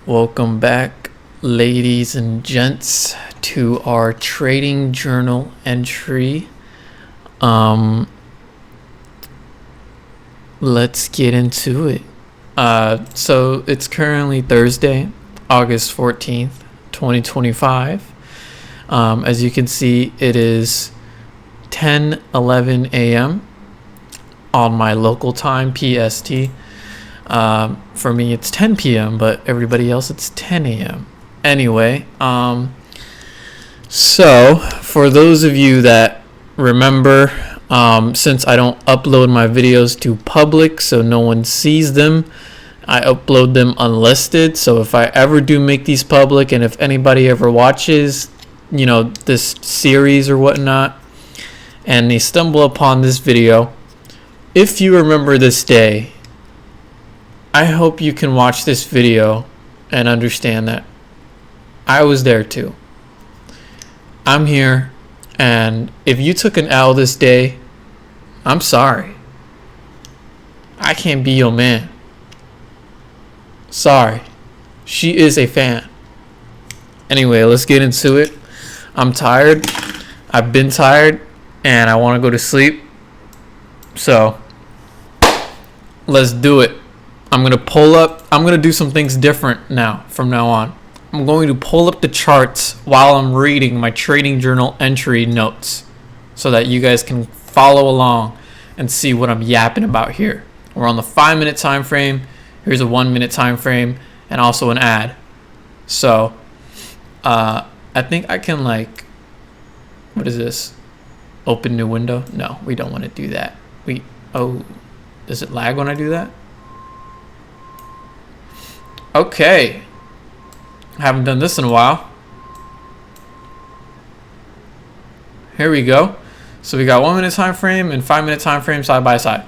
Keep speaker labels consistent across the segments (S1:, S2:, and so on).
S1: Welcome back, ladies and gents, to our trading journal entry. Let's get into it. So it's currently Thursday, August 14th, 2025. As you can see, it is 10:11 a.m. on my local time, PST. For me, it's 10 p.m., but everybody else, it's 10 a.m. Anyway, so for those of you that remember, since I don't upload my videos to public so no one sees them, I upload them unlisted. So if I ever do make these public, and if anybody ever watches, this series or whatnot, and they stumble upon this video, if you remember this day, I hope you can watch this video and understand that I was there too. I'm here, and if you took an L this day, I'm sorry. I can't be your man. Sorry. She is a fan. Anyway, let's get into it. I'm tired. I've been tired, and I want to go to sleep. So, let's do it. I'm going to do some things different now from now on. I'm going to pull up the charts while I'm reading my trading journal entry notes so that you guys can follow along and see what I'm yapping about here. We're on the 5-minute time frame. Here's a 1-minute time frame and also an ad. So I think I can what is this? Open new window? No, we don't want to do that. Does it lag when I do that? Okay, I haven't done this in a while. Here we go. So we got 1-minute time frame and 5-minute time frame side by side.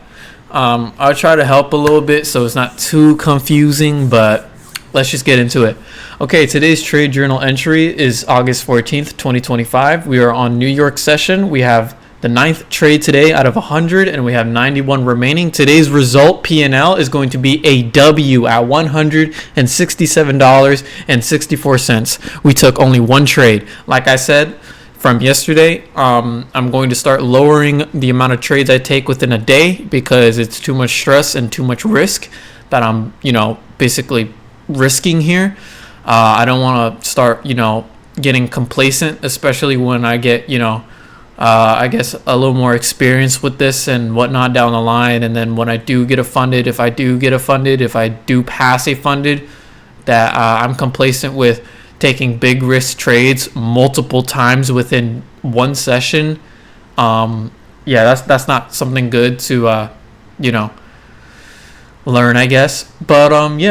S1: I'll try to help a little bit so it's not too confusing, but let's just get into it. Okay, today's trade journal entry is August 14th, 2025. We are on New York session. We have the 9th trade today out of 100, and we have 91 remaining. Today's result, P&L, is going to be a W at $167.64. We took only one trade. Like I said from yesterday, I'm going to start lowering the amount of trades I take within a day because it's too much stress and too much risk that I'm, basically risking here. I don't want to start, getting complacent, especially when I get, I guess a little more experience with this and whatnot down the line. And then when I do get a funded, if I do pass a funded, that I'm complacent with taking big risk trades multiple times within one session. That's not something good to, learn, I guess. But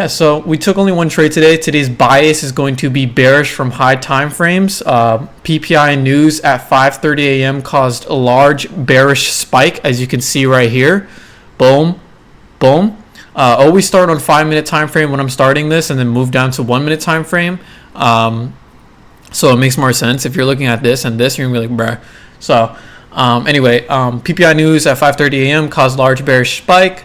S1: so we took only one trade today. Today's bias is going to be bearish from high time frames. PPI news at 5:30 a.m. caused a large bearish spike, as you can see right here. Boom, boom. Always start on 5-minute time frame when I'm starting this, and then move down to 1-minute time frame. So it makes more sense. If you're looking at this and this, you're gonna be like, bruh. So PPI news at 5:30 a.m. caused large bearish spike.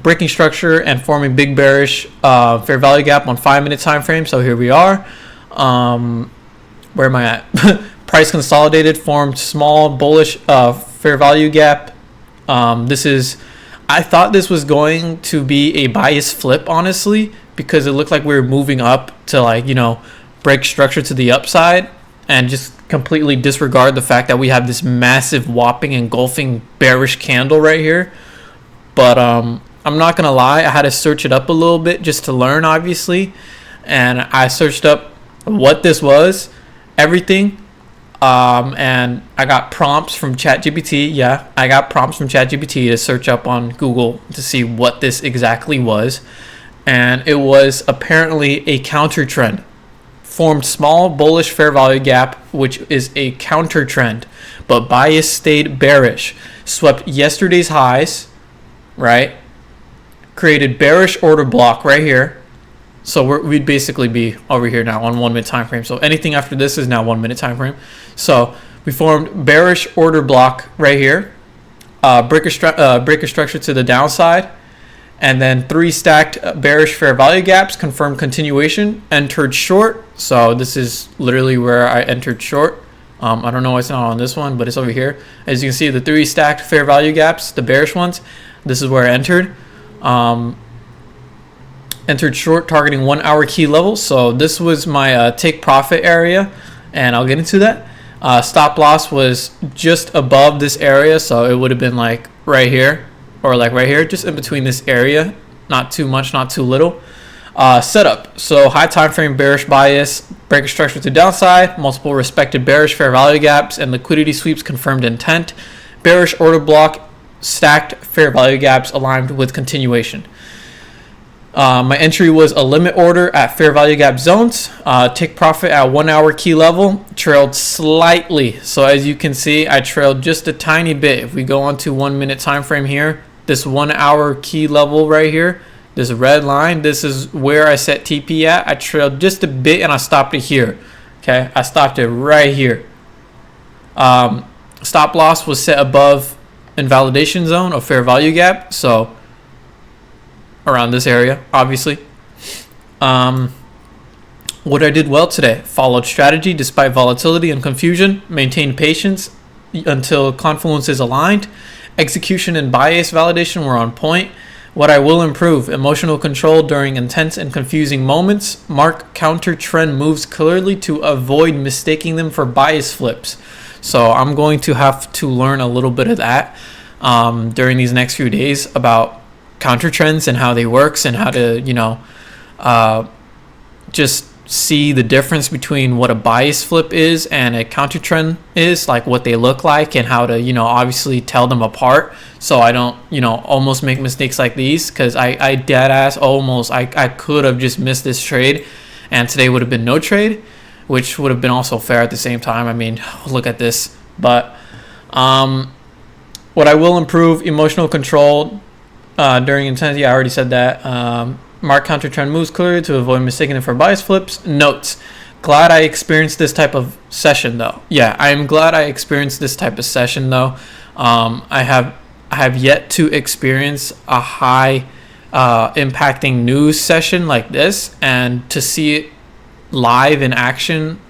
S1: Breaking structure and forming big bearish fair value gap on 5-minute time frame. So here we are. Where am I at? Price consolidated, formed small bullish fair value gap. I thought this was going to be a bias flip, honestly, because it looked like we were moving up to break structure to the upside and just completely disregard the fact that we have this massive whopping engulfing bearish candle right here. But I'm not gonna lie, I had to search it up a little bit just to learn, obviously, and I searched up what this was, everything, and I got prompts from ChatGPT. Yeah, I got prompts from ChatGPT to search up on Google to see what this exactly was, and it was apparently a countertrend. Formed small bullish fair value gap, which is a countertrend, but bias stayed bearish. Swept yesterday's highs. Right, created bearish order block right here. So we'd basically be over here now on 1-minute time frame. So anything after this is now 1-minute time frame. So we formed bearish order block right here, breaker structure to the downside, And then 3 stacked bearish fair value gaps, confirmed continuation, entered short. So this is literally where I entered short. I don't know why it's not on this one, but it's over here. As you can see, the 3 stacked fair value gaps, the bearish ones, this is where I entered. Entered short, targeting 1 hour key level. So this was my take profit area, and I'll get into that. Stop loss was just above this area, so it would have been like right here, or like right here, just in between this area. Not too much, not too little. Setup. So high time frame bearish bias, breaker structure to downside, multiple respected bearish fair value gaps, and liquidity sweeps confirmed intent. Bearish order block, stacked fair value gaps aligned with continuation. My entry was a limit order at fair value gap zones. Take profit at 1 hour key level, trailed slightly. So as you can see, I trailed just a tiny bit. If we go on to 1 minute time frame here, this 1 hour key level right here, this red line, this is where I set TP at. I trailed just a bit and I stopped it here. Okay, I stopped it right here. Stop loss was set above invalidation zone or fair value gap, so around this area, obviously. What I did well today: followed strategy despite volatility and confusion, maintained patience until confluences aligned. Execution and bias validation were on point. What I will improve: emotional control during intense and confusing moments. Mark counter trend moves clearly to avoid mistaking them for bias flips. So I'm going to have to learn a little bit of that during these next few days about counter trends and how they works, and how to, you know, just see the difference between what a bias flip is and a counter trend is, like what they look like, and how to, you know, obviously tell them apart, so I don't, you know, almost make mistakes like these, because I dead ass almost I could have just missed this trade, and today would have been no trade, which would have been also fair at the same time. I mean, look at this. But what I will improve: emotional control during intensity. I already said that. Mark counter trend moves clearly to avoid mistaking it for bias flips. Notes: glad I experienced this type of session though. Yeah, I'm glad I experienced this type of session though. I have yet to experience a high impacting news session like this, and to see it live in action,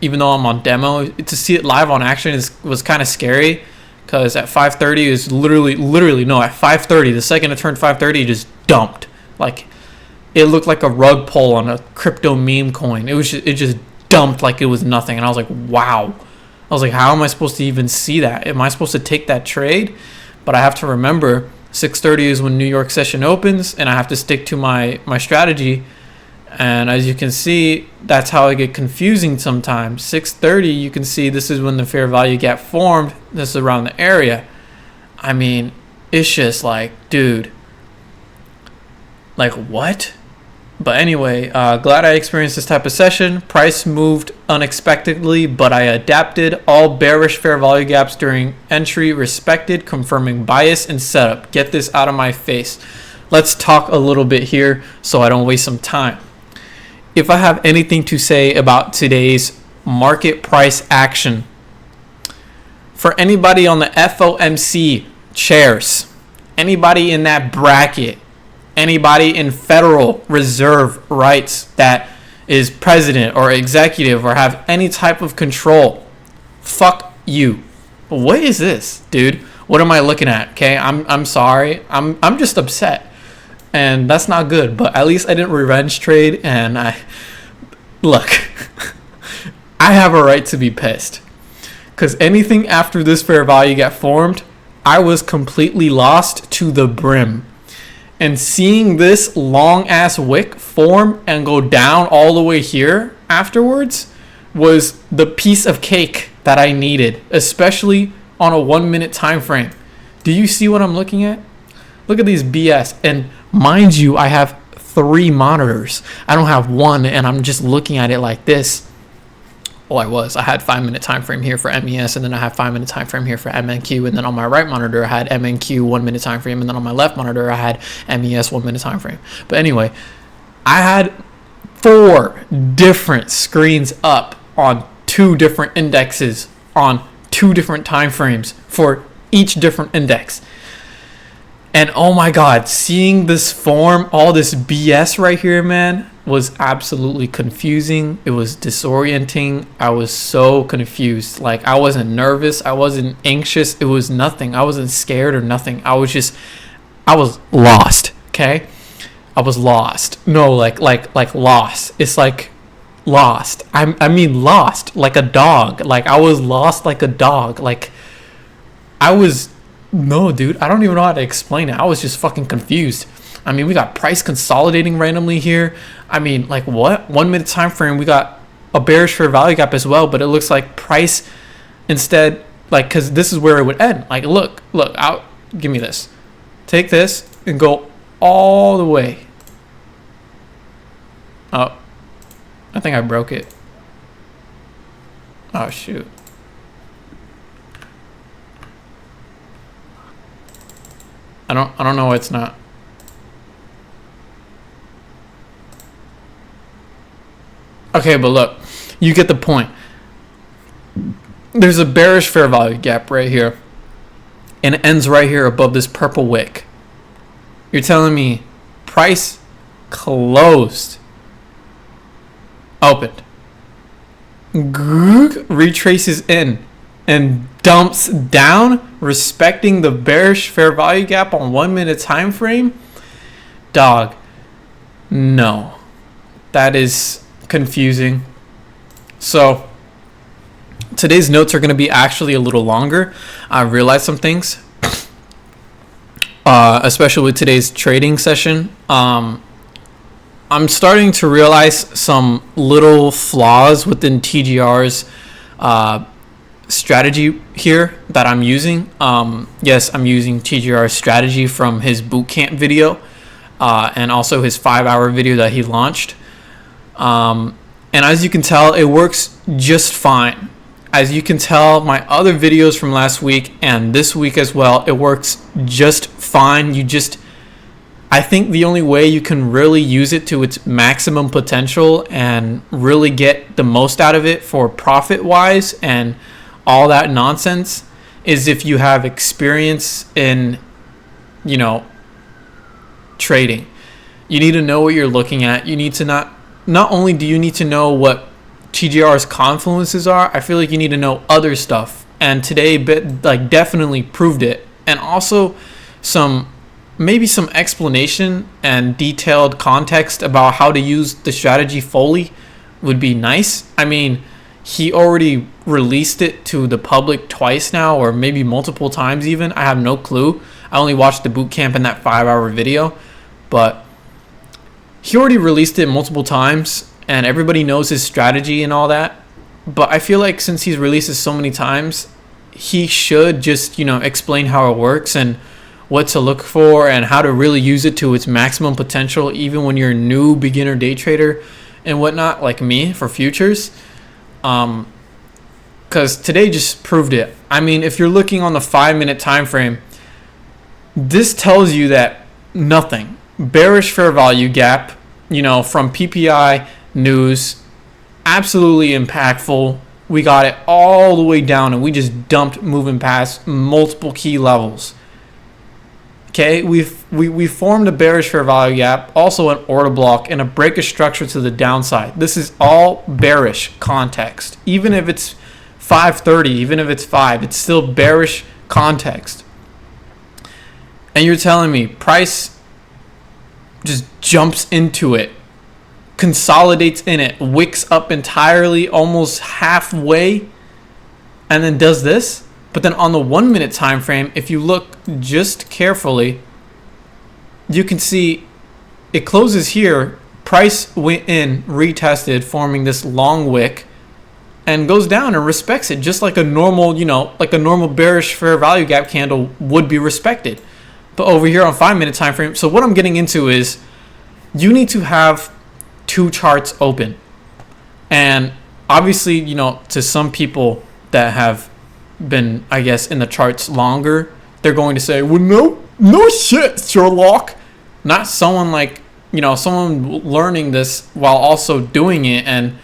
S1: even though I'm on demo, to see it live on action was kind of scary. Because at 5:30 is literally no, at 5:30, the second it turned 5:30, it just dumped. Like, it looked like a rug pull on a crypto meme coin. It just dumped like it was nothing, and I was like, wow. I was like, how am I supposed to even see that? Am I supposed to take that trade? But I have to remember 6:30 is when New York session opens, and I have to stick to my strategy. And as you can see, that's how I get confusing sometimes. 6:30, you can see this is when the fair value gap formed. This is around the area. I mean, it's just like, dude, like what? But anyway, glad I experienced this type of session. Price moved unexpectedly, but I adapted. All bearish fair value gaps during entry respected, confirming bias and setup. Get this out of my face. Let's talk a little bit here so I don't waste some time. If I have anything to say about today's market price action, for anybody on the FOMC chairs, anybody in that bracket, anybody in Federal Reserve rights that is president or executive or have any type of control, fuck you. What is this, dude? What am I looking at? Okay, I'm sorry. I'm just upset. And that's not good, but at least I didn't revenge trade, and look, I have a right to be pissed, because anything after this fair value got formed, I was completely lost to the brim. And seeing this long ass wick form and go down all the way here afterwards was the piece of cake that I needed, especially on a 1 minute time frame. Do you see what I'm looking at? Look at these BS. And mind you, I have 3 monitors. I don't have one, and I'm just looking at it like this. Well, I had 5 minute time frame here for MES, and then I have 5 minute time frame here for MNQ, and then on my right monitor I had MNQ 1 minute time frame, and then on my left monitor I had MES 1 minute time frame. But anyway, I had 4 different screens up on 2 different indexes on 2 different time frames for each different index. And oh my God, seeing this form, all this BS right here, man, was absolutely confusing. It was disorienting. I was so confused. Like, I wasn't nervous. I wasn't anxious. It was nothing. I wasn't scared or nothing. I was lost. Okay. I was lost. No, like lost. It's like lost. I mean lost like a dog. Like, I was lost like a dog. Like, no, dude, I don't even know how to explain it. I was just fucking confused. I mean, we got price consolidating randomly here. I mean, like, what? 1 minute time frame, we got a bearish fair value gap as well, but it looks like price instead, like, because this is where it would end. Like, look, give me this. Take this and go all the way. Oh, I think I broke it. Oh, shoot. I don't know why it's not. Okay, but look, you get the point. There's a bearish fair value gap right here, and it ends right here above this purple wick. You're telling me price closed, opened, retraces in, and dumps down, respecting the bearish fair value gap on 1 minute time frame? Dog, no, that is confusing. So today's notes are going to be actually a little longer. I realized some things, especially with today's trading session. I'm starting to realize some little flaws within TGR's strategy here that I'm using. Yes, I'm using TGR's strategy from his bootcamp video and also his 5-hour video that he launched. And as you can tell, it works just fine. As you can tell, my other videos from last week and this week as well, it works just fine. I think the only way you can really use it to its maximum potential and really get the most out of it for profit wise and all that nonsense is if you have experience in, trading. You need to know what you're looking at. You need to not only do you need to know what TGR's confluences are, I feel like you need to know other stuff. And today, definitely proved it. And also maybe some explanation and detailed context about how to use the strategy fully would be nice. I mean, he already released it to the public twice now, or maybe multiple times even. I have no clue. I only watched the bootcamp in that 5-hour video, but he already released it multiple times and everybody knows his strategy and all that. But I feel like since he's released it so many times, he should just, explain how it works and what to look for and how to really use it to its maximum potential, even when you're a new beginner day trader and whatnot, like me, for futures. Because today just proved it. I mean, if you're looking on the 5-minute time frame, this tells you that nothing. Bearish fair value gap, from PPI news, absolutely impactful. We got it all the way down and we just dumped moving past multiple key levels. Okay, we formed a bearish fair value gap, also an order block, and a breaker structure to the downside. This is all bearish context. Even if it's 530, even if it's 5, it's still bearish context. And you're telling me price just jumps into it, consolidates in it, wicks up entirely, almost halfway, and then does this? But then on the 1 minute time frame, if you look just carefully, you can see it closes here. Price went in, retested, forming this long wick, and goes down and respects it just like a normal, like a normal bearish fair value gap candle would be respected. But over here on 5 minute time frame, so what I'm getting into is you need to have 2 charts open. And obviously, to some people that have been, I guess, in the charts longer, they're going to say, well, no shit, Sherlock. Not someone like, someone learning this while also doing it and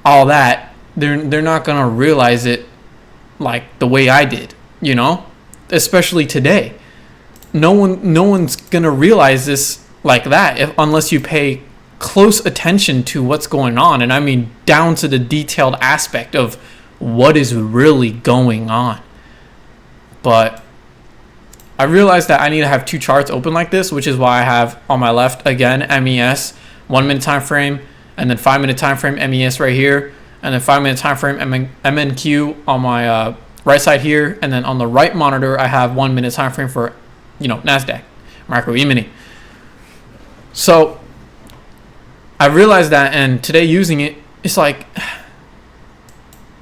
S1: all that. They're not going to realize it like the way I did, especially today. no one's gonna realize this like that unless you pay close attention to what's going on, and I mean down to the detailed aspect of what is really going on. But I realized that I need to have two charts open like this, which is why I have on my left again MES 1 minute time frame, and then 5 minute time frame MES right here, and then 5 minute time frame MNQ on my right side here, and then on the right monitor I have 1 minute time frame for NASDAQ micro E-mini. So I realized that, and today using it, it's like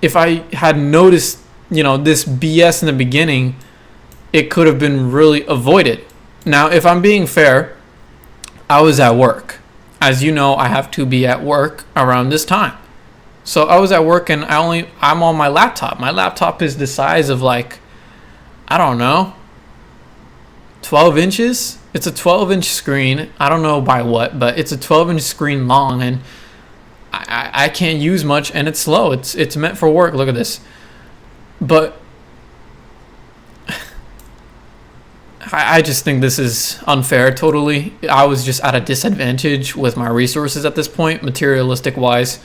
S1: if I had noticed this BS in the beginning, it could have been really avoided. Now, if I'm being fair, I was at work. As you know, I have to be at work around this time. So I was at work, and I'm on my laptop. My laptop is the size of I don't know, 12 inches. It's a 12-inch screen. I don't know by what, but it's a 12-inch screen long, and I can't use much, and it's slow. It's meant for work. Look at this. But I just think this is unfair totally. I was just at a disadvantage with my resources at this point, materialistic wise.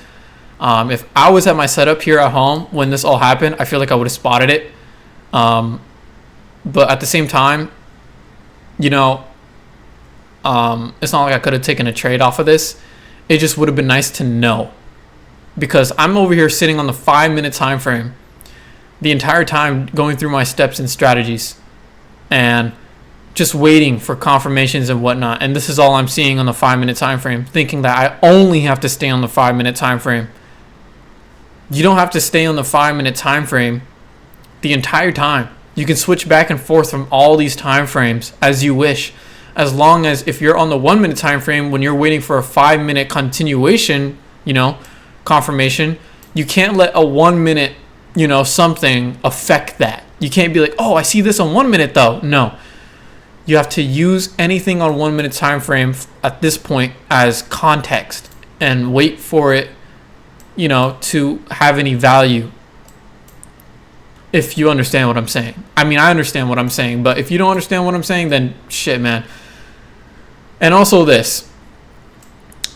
S1: If I was at my setup here at home when this all happened, I feel like I would have spotted it. But at the same time, it's not like I could have taken a trade off of this. It just would have been nice to know, because I'm over here sitting on the 5 minute time frame the entire time, going through my steps and strategies and just waiting for confirmations and whatnot. And this is all I'm seeing on the 5 minute time frame, thinking that I only have to stay on the 5 minute time frame. You don't have to stay on the 5 minute time frame the entire time. You can switch back and forth from all these time frames as you wish, as long as if you're on the 1 minute time frame when you're waiting for a 5 minute continuation, confirmation, you can't let a 1 minute, something affect that. You can't be like, oh, I see this on 1 minute though. No, you have to use anything on 1 minute time frame at this point as context and wait for it, to have any value. If you understand what I'm saying. I mean, I understand what I'm saying, but if you don't understand what I'm saying, then shit, man. And also this,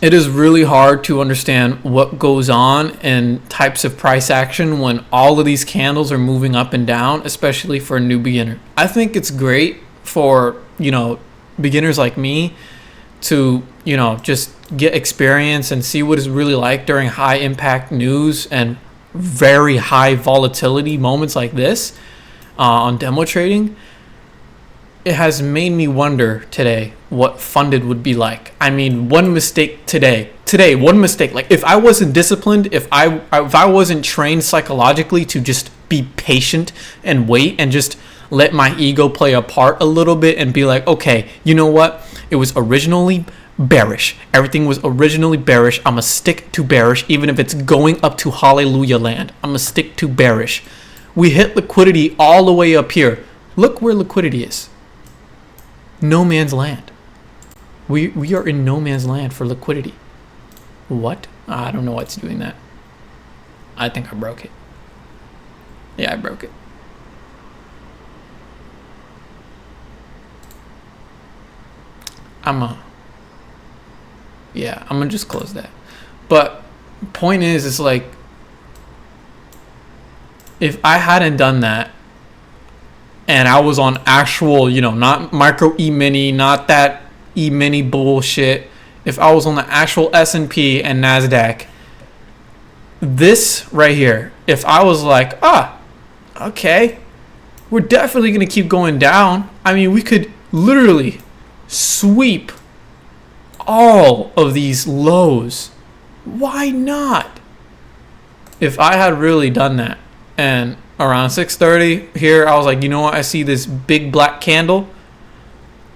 S1: it is really hard to understand what goes on in types of price action when all of these candles are moving up and down, especially for a new beginner. I think it's great for, beginners like me to, just get experience and see what it's really like during high impact news and very high volatility moments like this on demo trading. It has made me wonder today what funded would be like. I mean, one mistake today, one mistake. Like if I wasn't disciplined, if I wasn't trained psychologically to just be patient and wait and just let my ego play a part a little bit and be like, okay, you know what? It was originally bearish. Everything was originally bearish. I'm gonna stick to bearish, even if it's going up to hallelujah land. I'm gonna stick to bearish. We hit liquidity all the way up here. Look where liquidity is. No man's land. We are in no man's land for liquidity. What? I don't know what's doing that. I think I broke it. Yeah, I broke it. I'm gonna just close that. But point is, it's like, if I hadn't done that and I was on actual, not micro E-mini, not that E-mini bullshit, if I was on the actual S&P and NASDAQ, this right here, if I was like, okay, we're definitely gonna keep going down. I mean, we could literally sweep all of these lows. Why not? If I had really done that, and around 6:30 here, I was like, you know what? I see this big black candle.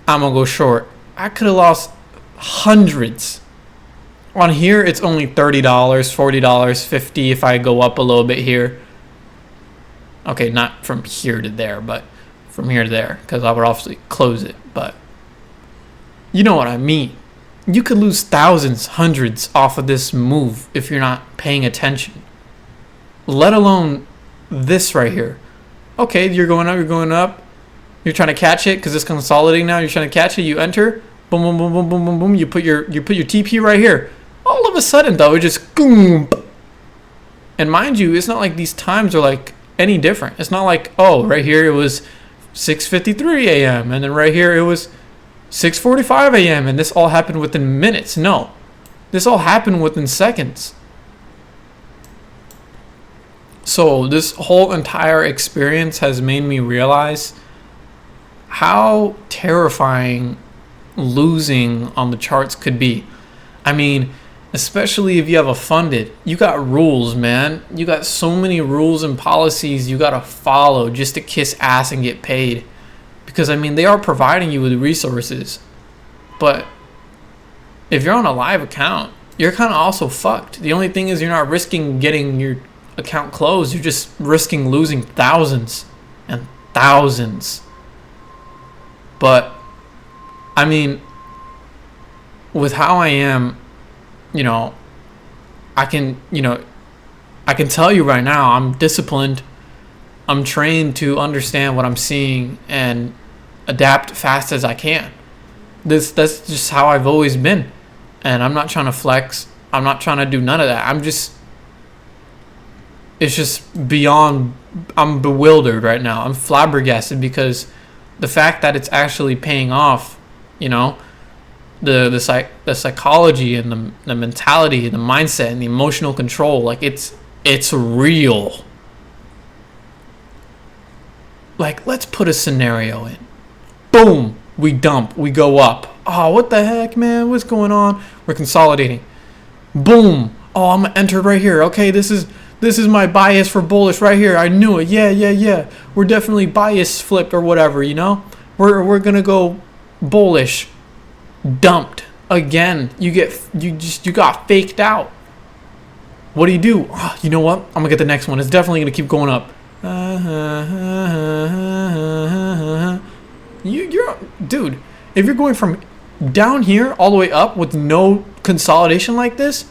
S1: I'm gonna go short. I could have lost hundreds. On here, it's only $30, $40, $50 if I go up a little bit here. Okay, not from here to there, but from here to there, because I would obviously close it. But you know what I mean. You could lose thousands, hundreds off of this move if you're not paying attention. Let alone this right here. Okay, you're going up. You're trying to catch it because it's consolidating now. You're trying to catch it. You enter. Boom, boom, boom, boom, boom, boom, boom. You put your TP right here. All of a sudden, though, it just boom. And mind you, it's not like these times are like any different. It's not like, oh, right here it was 6:53 a.m. and then right here it was 6:45 a.m. and this all happened within minutes. No, this all happened within seconds. So this whole entire experience has made me realize how terrifying losing on the charts could be. I mean, especially if you have a funded, you got rules, man. You got so many rules and policies you got to follow just to kiss ass and get paid. Because, I mean, they are providing you with resources. But if you're on a live account, you're kind of also fucked. The only thing is you're not risking getting your account closed. You're just risking losing thousands and thousands. But, I mean, with how I am, you know, I can tell you right now, I'm disciplined. I'm trained to understand what I'm seeing and adapt fast as I can. That's just how I've always been. And I'm not trying to flex. I'm not trying to do none of that. It's just beyond, I'm bewildered right now. I'm flabbergasted because the fact that it's actually paying off, you know, the psychology and the mentality, the mindset and the emotional control, like it's real. Like, let's put a scenario in. Boom, we dump, we go up. Oh, what the heck, man? What's going on? We're consolidating. Boom. Oh, I'm entered right here. Okay, this is my bias for bullish right here. I knew it. Yeah. We're definitely bias flipped or whatever, you know? We're gonna go bullish. Dumped again. You got faked out. What do? Oh, you know what? I'm gonna get the next one. It's definitely gonna keep going up. Dude, if you're going from down here all the way up with no consolidation like this,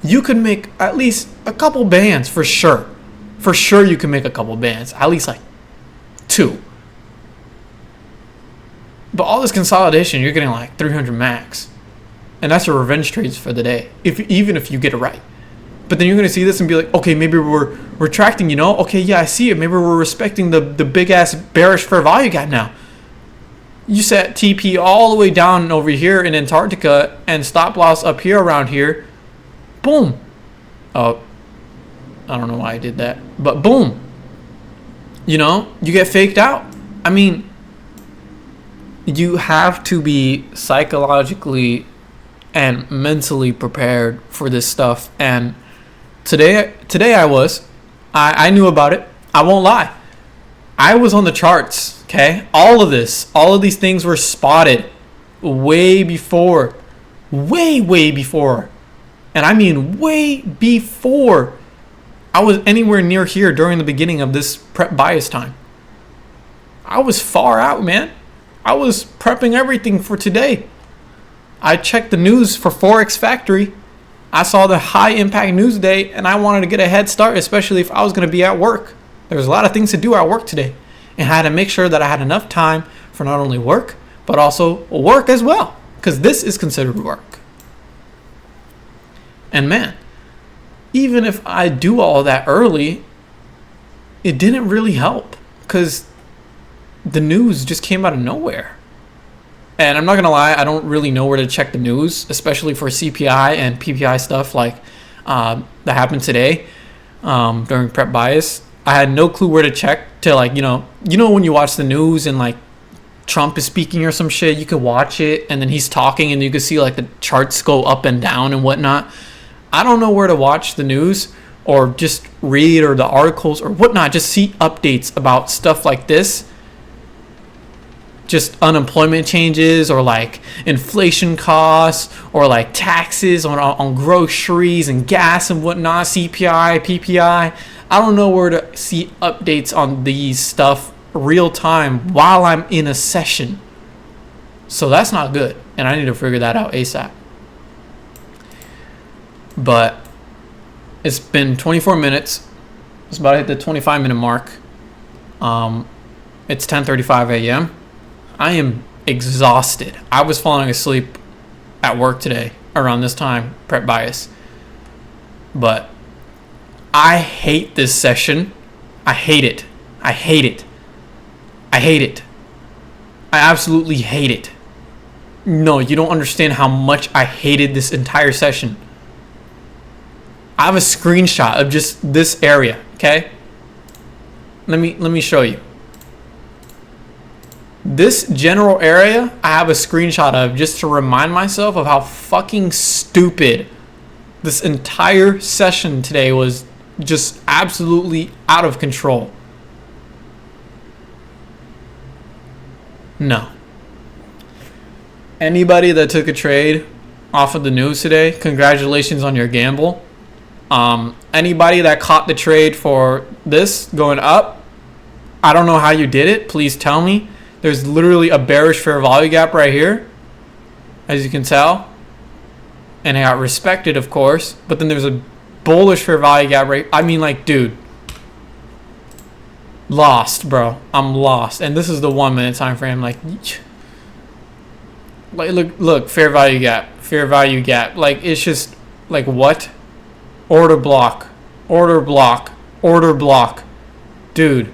S1: you could make at least a couple bands for sure. For sure, you can make a couple bands, at least like 2. But all this consolidation, you're getting like 300 max. And that's your revenge trades for the day, even if you get it right. But then you're going to see this and be like, okay, maybe we're retracting, you know? Okay, yeah, I see it. Maybe we're respecting the big-ass bearish fair value gap now. You set TP all the way down over here in Antarctica and stop loss up here around here. Boom. Oh, I don't know why I did that. But boom. You know, you get faked out. I mean, you have to be psychologically and mentally prepared for this stuff. And today I knew about it. I won't lie. I was on the charts, okay? All of these things were spotted way before. And I mean way before I was anywhere near here during the beginning of this prep bias time. I was far out, man. I was prepping everything for today. I checked the news for Forex Factory. I saw the high impact news day and I wanted to get a head start, especially if I was going to be at work. There was a lot of things to do at work today. And I had to make sure that I had enough time for not only work, but also work as well. Because this is considered work. And man, even if I do all that early, it didn't really help. Because the news just came out of nowhere. And I'm not going to lie, I don't really know where to check the news, especially for CPI and PPI stuff like that happened today during prep bias. I had no clue where to check to, like, you know when you watch the news and like Trump is speaking or some shit, you could watch it and then he's talking and you could see like the charts go up and down and whatnot. I don't know where to watch the news or just read or the articles or whatnot, just see updates about stuff like this. Just unemployment changes or like inflation costs or like taxes on groceries and gas and whatnot, CPI, PPI. I don't know where to see updates on these stuff real time while I'm in a session. So that's not good. And I need to figure that out ASAP. But it's been 24 minutes. It's about to hit the 25-minute mark. It's 10:35 a.m. I am exhausted. I was falling asleep at work today around this time, prep bias. But I hate this session. I hate it. I hate it. I hate it. I absolutely hate it. No, you don't understand how much I hated this entire session. I have a screenshot of just this area, okay? Let me show you. This general area, I have a screenshot of just to remind myself of how fucking stupid this entire session today was. Just absolutely out of control. No. Anybody that took a trade off of the news today, congratulations on your gamble. Anybody that caught the trade for this going up, I don't know how you did it. Please tell me. There's literally a bearish fair value gap right here, as you can tell. And it got respected, of course. But then there's a bullish fair value gap right. I mean, like, dude. Lost, bro. I'm lost. And this is the 1 minute time frame. Like look, fair value gap. Fair value gap. Like, it's just, like, what? Order block. Order block. Order block. Dude.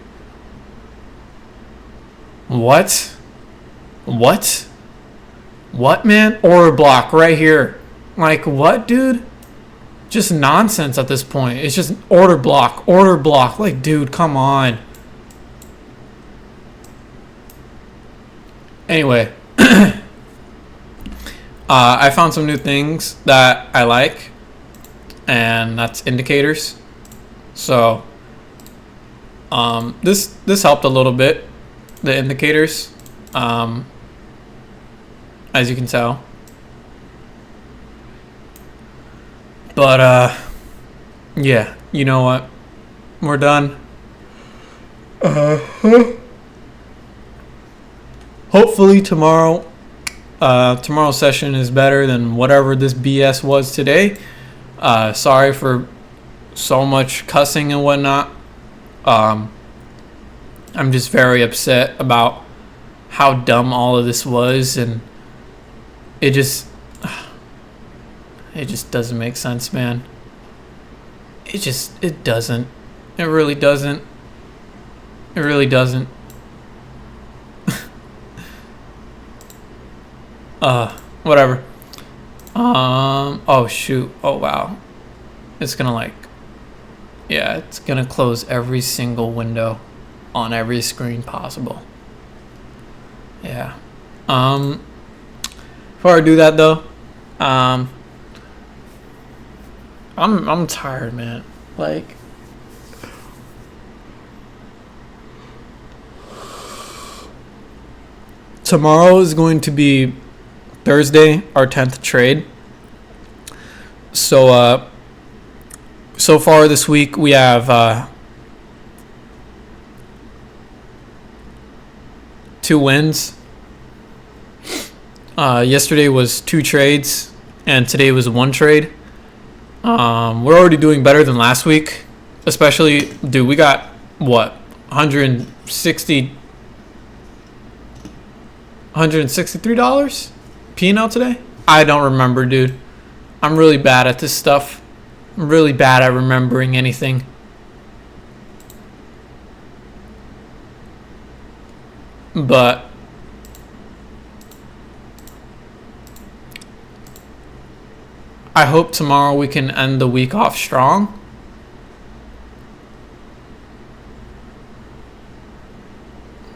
S1: What? What? What, man? Order block right here. Like, what, dude? Just nonsense at this point. It's just order block. Order block. Like, dude, come on. Anyway. I found some new things that I like. And that's indicators. So, this helped a little bit. The indicators, as you can tell. But yeah, you know what? We're done. Hopefully tomorrow's session is better than whatever this BS was today. Sorry for so much cussing and whatnot. I'm just very upset about how dumb all of this was, and it just doesn't make sense, man. It doesn't. It really doesn't. It really doesn't. Whatever. Oh shoot. Oh wow. It's gonna it's gonna close every single window on every screen possible. Yeah. Before I do that though, I'm tired, man. Like, tomorrow is going to be Thursday, our 10th trade. So so far this week we have 2 wins. Yesterday was 2 trades, and today was 1 trade. We're already doing better than last week, especially, dude. We got what, $163 P&L today? I don't remember, dude. I'm really bad at this stuff. I'm really bad at remembering anything. But I hope tomorrow we can end the week off strong.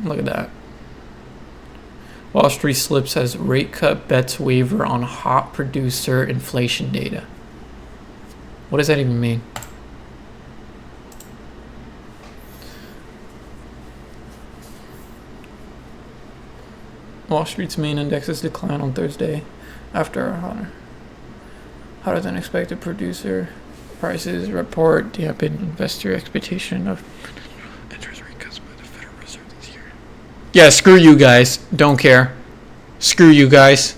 S1: Look at that. Wall Street slips as rate cut bets waver on hot producer inflation data. What does that even mean? Wall Street's main indexes decline on Thursday after a hotter than expected producer prices report dampened investor expectation of interest rate cuts by the Federal Reserve this year. Yeah, screw you guys. Don't care. Screw you guys.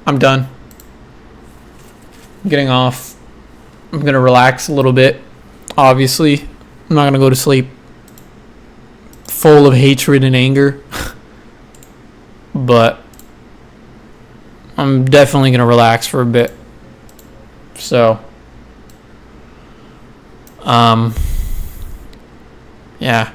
S1: I'm done. I'm getting off. I'm gonna relax a little bit. Obviously, I'm not gonna go to sleep. full of hatred and anger. But I'm definitely going to relax for a bit. So, yeah.